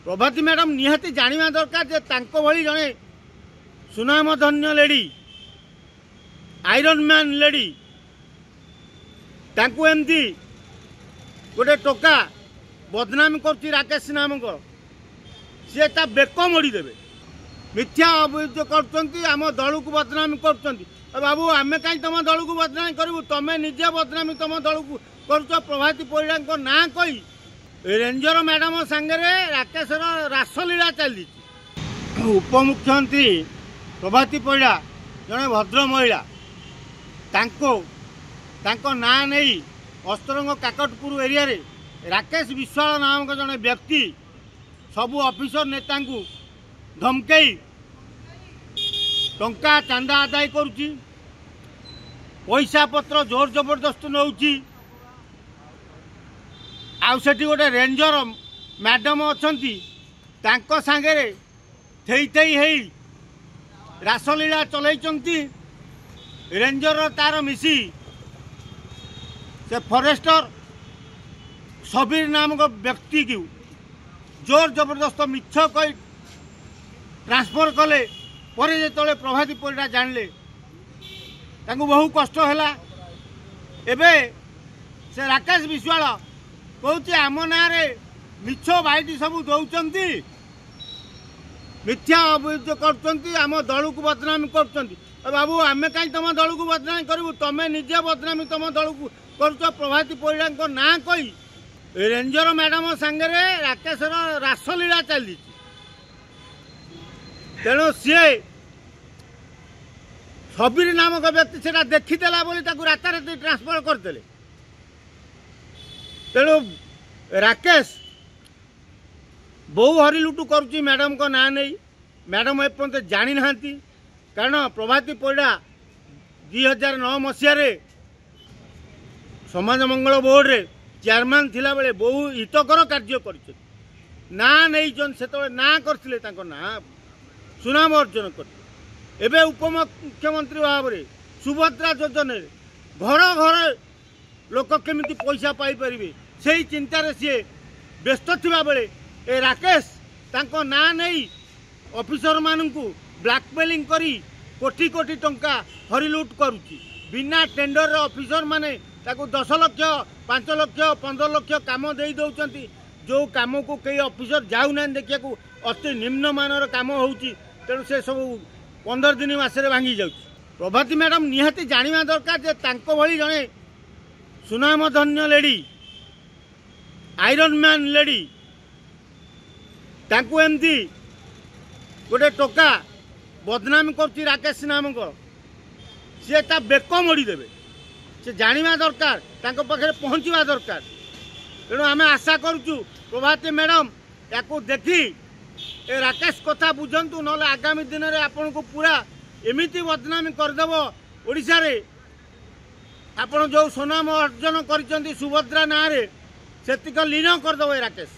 प्रभाती madam निहाती जानिबा दरकार जे तांको भली जने सुनामधन्य लेडी आयरन मैन लेडी तांको एमती गोटे टोका बदनामी कर राकेश नामक सी ता बेक मोड़ी देवे मिथ्या अभियोग कर आम दल को बदनामी कर बाबू आम कहीं तुम दल को बदनामी करूँ तुम निजे बदनामी तुम दल को कर प्रभाती परिड़ा ना कही रेंजर मैडम सांगे राकेश रासलीला चली उपमुख्यमंत्री प्रभाती परिड़ा जड़े भद्र महिला तांको ना नहीं अस्त्रंग काकटपुर एरिया रे राकेश विश्वाल नामक जड़े व्यक्ति सबू ऑफिसर नेता को धमकई टंका चांदा आदाय करुच्ची पैसा पत्र जोर जबरदस्त नौची आउसेठी गोटे रेंजर मैडम अच्छी तांको सांगे थई थई हेई रासलीला चलैचंती रेंजर तार मिसी से फॉरेस्टर सबीर नामक व्यक्ति को जोर जबरदस्त मिछ कही ट्रांसफर कले पर जो प्रभाती परिड़ा जानले बहु कष्ट है एबे से राकेश विश्वाल कहते आम ना मिछ बाइट सब दौरान मिथ्या अभियोग कर आम दल को बदनामी कर बाबू आम कहीं तुम दल को बदनामी करूँ तुम निजे बदनामी तुम दल को कर प्रभाती परिड़ा ना कही रेंजर मैडम सांगे राकेश रासलीला चली तेणु सी सबीर नामक व्यक्ति से देखीदेला राताराति ट्रांसफर करदे तेणु राकेश बहु हरिलुटु करुच्ची मैडम को ना नहीं मैडम एपर्यंत जानी ना कारण प्रभाती परिड़ा 2009 मसीह समाज मंगल बोर्ड रे चेयरमैन थिला बेले बहु हितकर कार्य कर ना नहीं से ना करथिले तांको ना सुनाम अर्जन कर एबे उपमुख्यमंत्री भाव में सुभद्रा योजन घर घर लोक केमिति पैसा पाई परिबे सेही चिंतार सी व्यस्त थिबा बेले ए राकेश तांको ना नहीं ऑफिसर मानू ब्लैकमेलिंग करी कोटी कोटी टंका हरिलुट करुच्ची बिना टेंडर ऑफिसर माने ताको 10 लाख 5 लाख 15 लाख काम दे दौरान जो काम को कई ऑफिसर जाऊना देखा अति निम्न मानर काम होची तेणु से सब 15 दिन मसरे भांगी जाउची प्रभाती मैडम निहाती जानिबा दरकार जे तांको भली जने सुनामधन्य लेडी आयरन मैन लेडी तांको एमती गोटे टोका बदनामी कर राकेश नामक सी ता बेक मोड़ी देवे से जानिबा दरकार तांको पाखे पहुँचवा दरकार तेणु आम आशा करुचु प्रभाती मैडम या देखी ए राकेश कथा बुझंतु ना आगामी दिन में आपन को पूरा एमिति बदनामी करदेव ओडिशा रे आपन जो सुनाम अर्जन कर सुभद्रा ना रे सेतिक लीन करदेव राकेश।